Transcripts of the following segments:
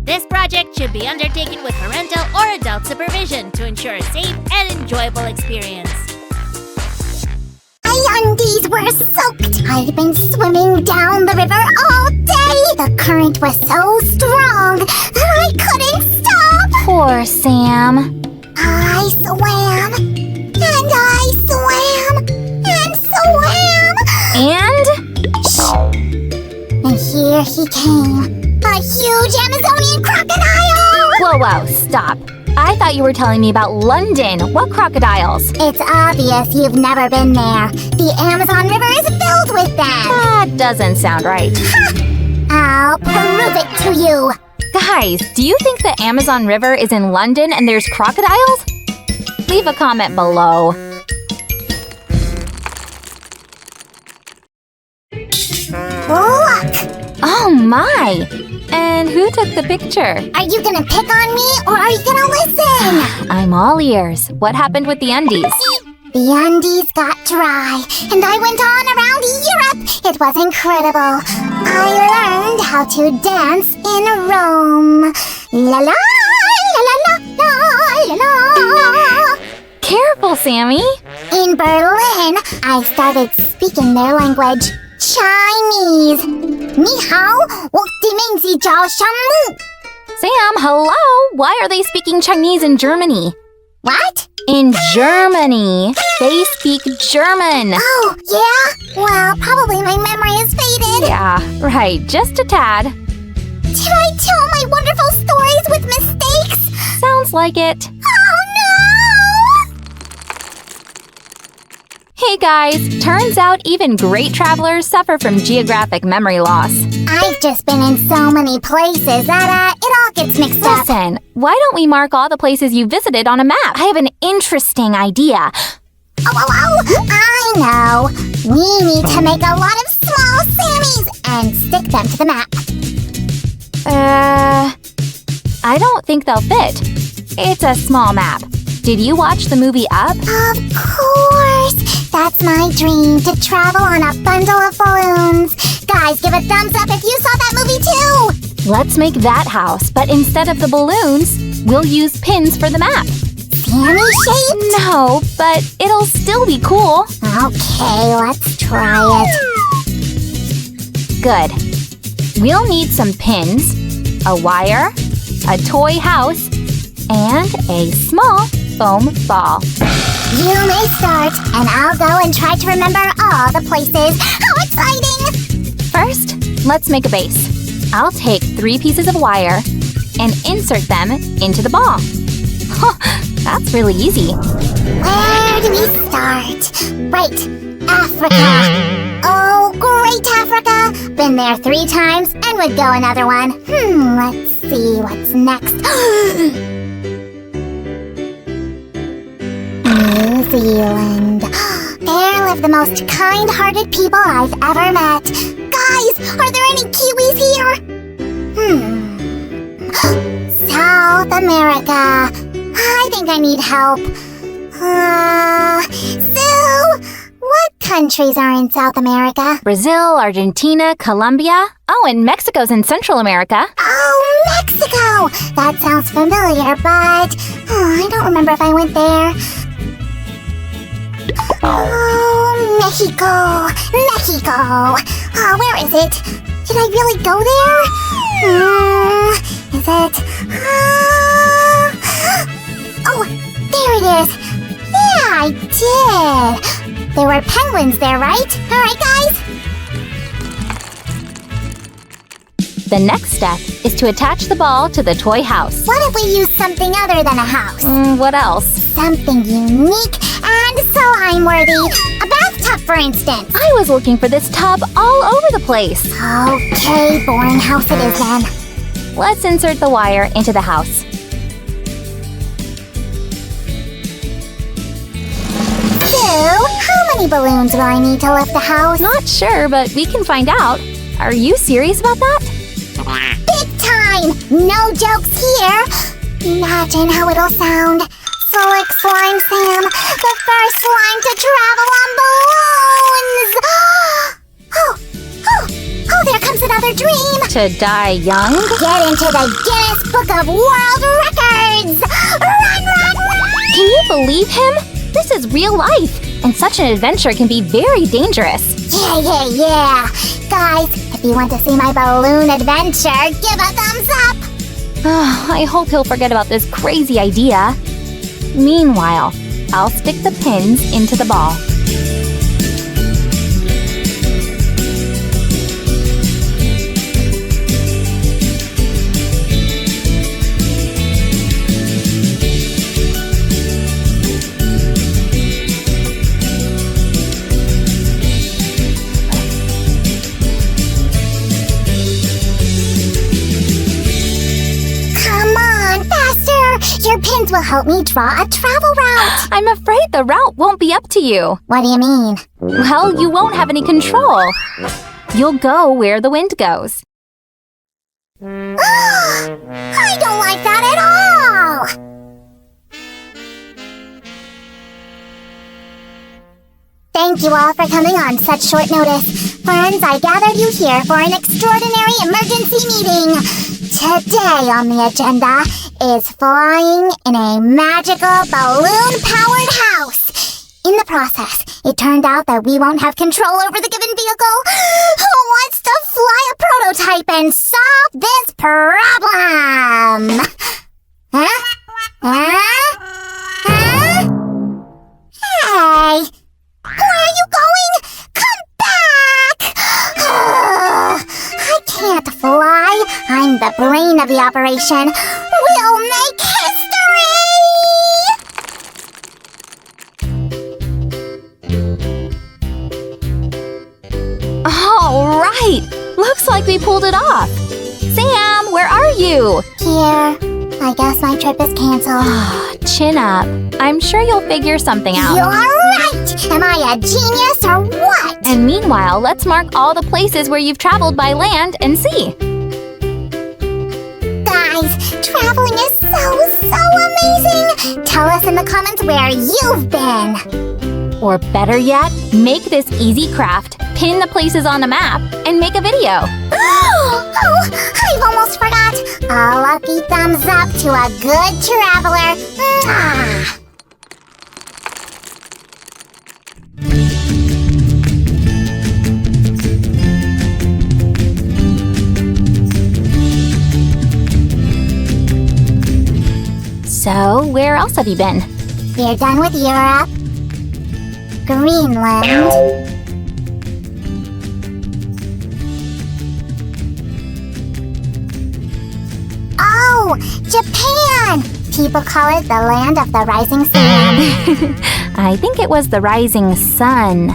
This project should be undertaken with parental or adult supervision to ensure a safe and enjoyable experience. My undies were soaked. I'd been swimming down the river all day. The current was so strong that I couldn't stop. Poor Sam. I swam, and I swam, and swam. And? Shh. And here he came. A huge Amazonian crocodile! Whoa, stop. I thought you were telling me about London. What crocodiles? It's obvious you've never been there. The Amazon River is filled with them. That doesn't sound right. I'll prove it to you. Guys, do you think the Amazon River is in London and there's crocodiles? Leave a comment below. Look! Oh my! And who took the picture? Are you gonna pick on me or are you gonna listen? I'm all ears. What happened with the undies? The undies got dry, and I went on around Europe. It was incredible. I learned how to dance in Rome. La la la la la la la. Careful, Sammy. In Berlin, I started speaking their language, Chinese. Ni hao, wo di ming zi jiao shan mu. Sam, hello! Why are they speaking Chinese in Germany? What? In Germany. They speak German. Oh, yeah? Well, probably my memory is faded. Yeah, right. Just a tad. Did I tell my wonderful stories with mistakes? Sounds like it. Oh, no! Hey guys, turns out even great travelers suffer from geographic memory loss. I've just been in so many places that, it all gets mixed up. Listen, why don't we mark all the places you visited on a map? I have an interesting idea. Oh, I know. We need to make a lot of small Sammies and stick them to the map. I don't think they'll fit. It's a small map. Did you watch the movie Up? Of course! That's my dream, to travel on a bundle of balloons. Guys, give a thumbs up if you saw that movie too! Let's make that house, but instead of the balloons, we'll use pins for the map. Sammy shaped? No, but it'll still be cool. Okay, let's try it. Good. We'll need some pins, a wire, a toy house, and a small foam ball. You may start, and I'll go and try to remember all the places. How exciting! First, let's make a base. I'll take 3 pieces of wire and insert them into the ball. That's really easy. Where do we start? Right, Africa. Oh, great Africa! Been there 3 times and would go another one. Let's see what's next. New Zealand. There live the most kind-hearted people I've ever met. Guys, are there any Kiwis here? South America. I think I need help. Sue, what countries are in South America? Brazil, Argentina, Colombia. Oh, and Mexico's in Central America. Oh, Mexico! That sounds familiar, but I don't remember if I went there. Oh, Mexico! Mexico! Where is it? Did I really go there? Is it? Oh, there it is! Yeah, I did! There were penguins there, right? Alright, guys? The next step is to attach the ball to the toy house. What if we use something other than a house? What else? Something unique and so I'm worthy. A bathtub, for instance. I was looking for this tub all over the place. Okay, boring house it is then. Let's insert the wire into the house. Sue, how many balloons will I need to lift the house? Not sure, but we can find out. Are you serious about that? Big time! No jokes here! Imagine how it'll sound. Slick Slime Sam, the first slime to travel on balloons! Oh, there comes another another dream. To die young? Get into the Guinness Book of World Records! Run, run, run! Can you believe him? This is real life, and such an adventure can be very dangerous. Yeah. Guys, if you want to see my balloon adventure, give a thumbs up! I hope he'll forget about this crazy idea. Meanwhile, I'll stick the pins into the ball. Your pins will help me draw a travel route. I'm afraid the route won't be up to you. What do you mean? Well, you won't have any control. You'll go where the wind goes. I don't like that at all! Thank you all for coming on such short notice. Friends, I gathered you here for an extraordinary emergency meeting. Today on the agenda is flying in a magical balloon-powered house. In the process, it turned out that we won't have control over the given vehicle. Who wants to fly a prototype and solve this problem? Huh? Hey! Where are you going? Come back! I can't fly. I'm the brain of the operation. We'll make history! All right! Looks like we pulled it off. Sam, where are you? Here. I guess my trip is canceled. Chin up. I'm sure you'll figure something out. You're right! Am I a genius or what? And meanwhile, let's mark all the places where you've traveled by land and sea. Guys, traveling is so amazing! Tell us in the comments where you've been. Or better yet, make this easy craft, pin the places on the map, and make a video. Oh, I've almost forgot. A lucky thumbs up to a good traveler. Mwah. So, where else have you been? We're done with Europe. Greenland. Oh, Japan! People call it the land of the rising sun. I think it was the rising sun.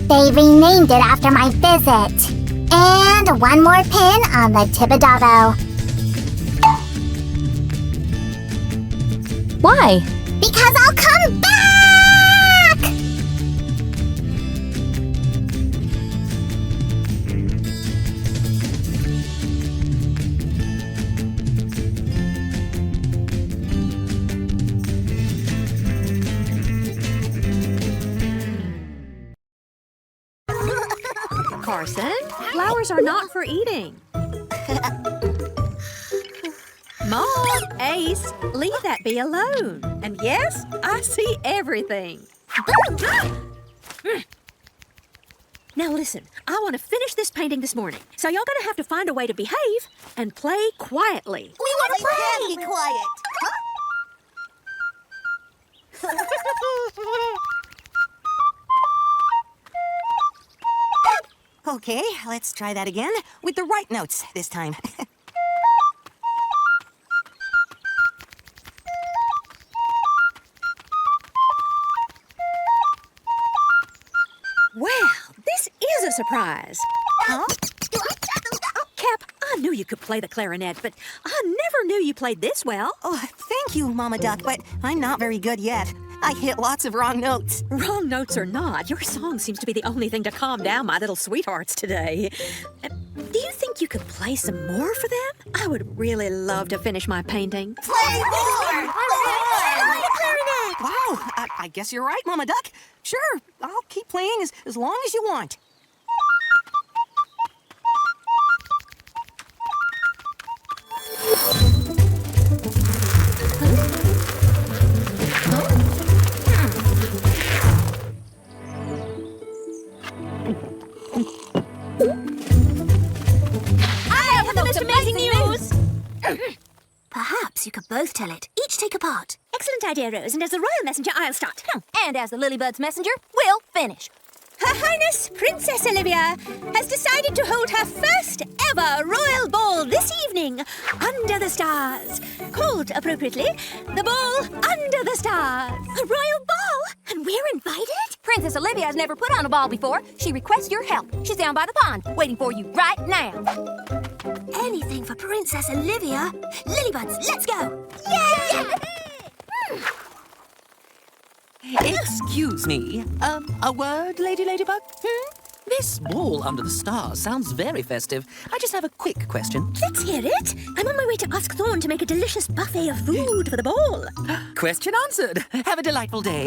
They renamed it after my visit. And one more pin on the Tibidabo. Why? Because I'll come back! Carson, flowers are not for eating. Mom, Ace, leave that be alone. And yes, I see everything. Now listen, I want to finish this painting this morning. So y'all gonna have to find a way to behave and play quietly. We want to play! Be quiet. Okay, let's try that again with the right notes this time. Well, this is a surprise. Huh? Cap, I knew you could play the clarinet, but I never knew you played this well. Oh, thank you, Mama Duck, but I'm not very good yet. I hit lots of wrong notes. Wrong notes or not, your song seems to be the only thing to calm down my little sweethearts today. Do you think you could play some more for them? I would really love to finish my painting. Play more! Wow, I guess you're right, Mama Duck. Sure, I'll keep playing as long as you want. Perhaps you could both tell it. Each take a part. Excellent idea, Rose, and as the royal messenger, I'll start. And as the Lilybud's messenger, we'll finish. Her Highness Princess Olivia has decided to hold her first ever royal ball this evening under the stars. Called appropriately, the Ball Under the Stars. A royal ball? And we're invited? Princess Olivia has never put on a ball before. She requests your help. She's down by the pond, waiting for you right now. Anything for Princess Olivia. Lilybuds, let's go! Yay! Excuse me. A word, Lady Ladybug? This ball under the stars sounds very festive. I just have a quick question. Let's hear it. I'm on my way to ask Thorn to make a delicious buffet of food for the ball. Question answered. Have a delightful day.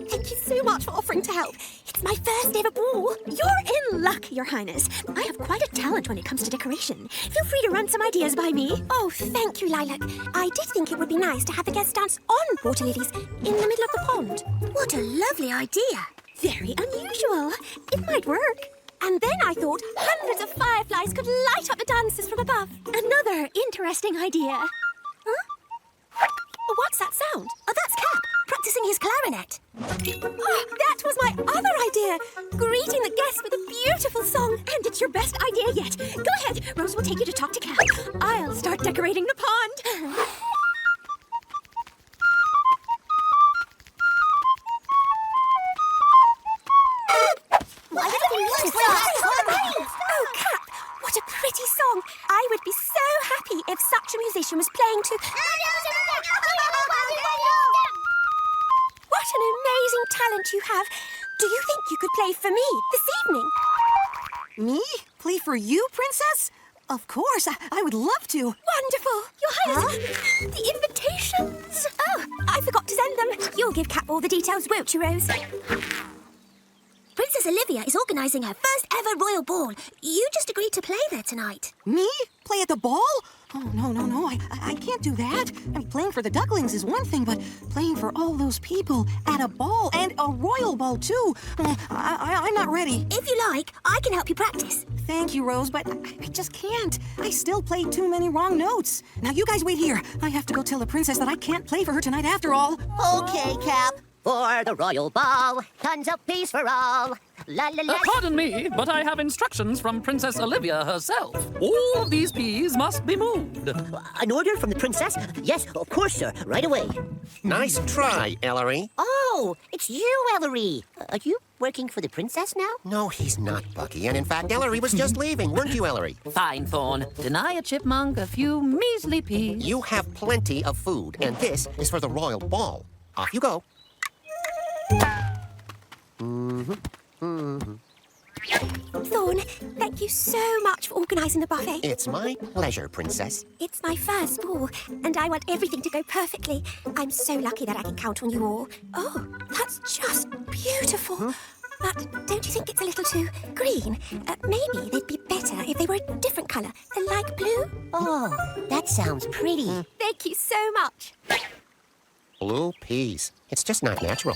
Thank you so much for offering to help. It's my first ever ball. You're in luck, Your Highness. I have quite a talent when it comes to decoration. Feel free to run some ideas by me. Oh, thank you, Lilac. I did think it would be nice to have the guests dance on water lilies in the middle of the pond. What a lovely idea. Very unusual. It might work. And then I thought hundreds of fireflies could light up the dancers from above. Another interesting idea. Huh? What's that sound? Oh, that's Cap, practicing his clarinet. Oh, that was my other idea. Greeting the guests with a beautiful song. And it's your best idea yet. Go ahead. Rose will take you to talk to Cap. I'll start decorating the pond. Oh, Cap, what a pretty song. I would be so happy if such a musician was playing to... What an amazing talent you have. Do you think you could play for me this evening? Me? Play for you, Princess? Of course, I would love to. Wonderful. Your Highness, the invitations. Oh, I forgot to send them. You'll give Cap all the details, won't you, Rose? Princess Olivia is organising her first ever royal ball. You just agreed to play there tonight. Me? Play at the ball? Oh, no, I can't do that. I mean, playing for the ducklings is one thing, but playing for all those people at a ball, and a royal ball, too. I'm not ready. If you like, I can help you practice. Thank you, Rose, but I just can't. I still played too many wrong notes. Now, you guys wait here. I have to go tell the princess that I can't play for her tonight after all. Okay, Cap. For the royal ball, tons of peace for all. La la la. Pardon me, but I have instructions from Princess Olivia herself. All of these peas must be moved. An order from the princess? Yes, of course, sir. Right away. Nice try, Ellery. Oh, it's you, Ellery. Are you working for the princess now? No, he's not, Bucky. And in fact, Ellery was just leaving, weren't you, Ellery? Fine, Thorn. Deny a chipmunk a few measly peas. You have plenty of food, and this is for the royal ball. Off you go. Thorn, thank you so much for organising the buffet. It's my pleasure, Princess. It's my first ball, and I want everything to go perfectly. I'm so lucky that I can count on you all. Oh, that's just beautiful. But don't you think it's a little too green? Maybe they'd be better if they were a different colour, like blue? Oh, that sounds pretty. Thank you so much. Blue peas. It's just not natural.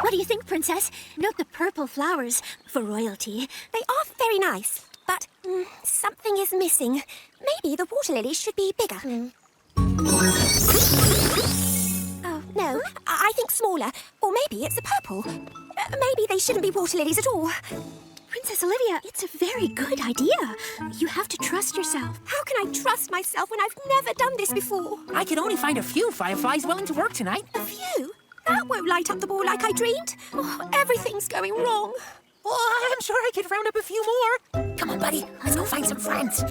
What do you think, Princess? Note the purple flowers for royalty. They are very nice, but something is missing. Maybe the water lilies should be bigger. Oh, no, I think smaller. Or maybe it's the purple. Maybe they shouldn't be water lilies at all. Princess Olivia, it's a very good idea. You have to trust yourself. How can I trust myself when I've never done this before? I could only find a few fireflies willing to work tonight. A few? That won't light up the ball like I dreamed. Oh, everything's going wrong. Oh, I'm sure I could round up a few more. Come on, buddy. Let's go find some friends.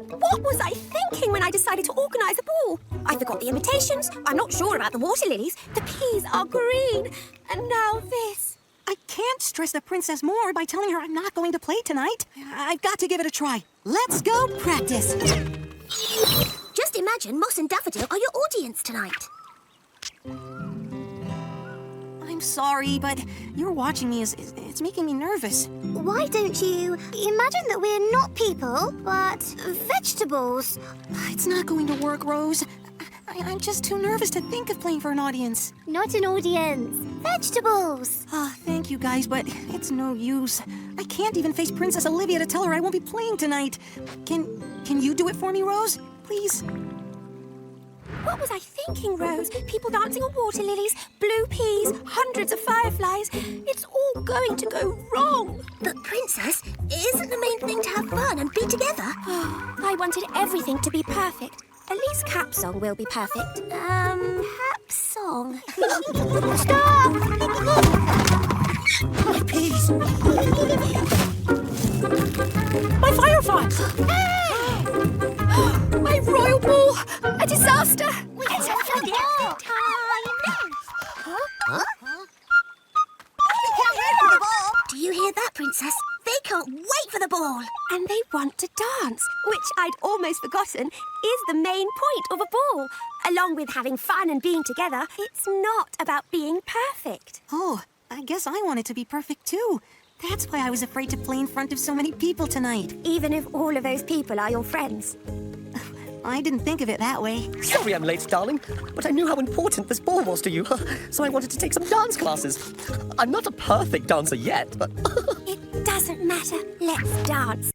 What was I thinking when I decided to organise a ball? I forgot the invitations. I'm not sure about the water lilies. The peas are green. And now this. I can't stress the princess more by telling her I'm not going to play tonight. I've got to give it a try. Let's go practice. Just imagine Moss and Daffodil are your audience tonight. I'm sorry, but you're watching me it's making me nervous. Why don't you imagine that we're not people, but vegetables? It's not going to work, Rose. I'm just too nervous to think of playing for an audience. Not an audience. Vegetables. Oh, thank you guys, but it's no use. I can't even face Princess Olivia to tell her I won't be playing tonight. Can you do it for me, Rose? Please? What was I thinking, Rose? People dancing on water lilies, blue peas, hundreds of fireflies. It's all going to go wrong. But, Princess, isn't the main thing to have fun and be together? I wanted everything to be perfect. At least Cap Song will be perfect. Cap Song. Stop! My peas! My firefly! My royal ball! A disaster! It's a forget time. Do you hear that, Princess? They can't wait for the ball. And they want to dance, which I'd almost forgotten is the main point of a ball. Along with having fun and being together, it's not about being perfect. Oh, I guess I want it to be perfect too. That's why I was afraid to play in front of so many people tonight. Even if all of those people are your friends. I didn't think of it that way. Sorry I'm late, darling, but I knew how important this ball was to you, so I wanted to take some dance classes. I'm not a perfect dancer yet, but... It doesn't matter. Let's dance.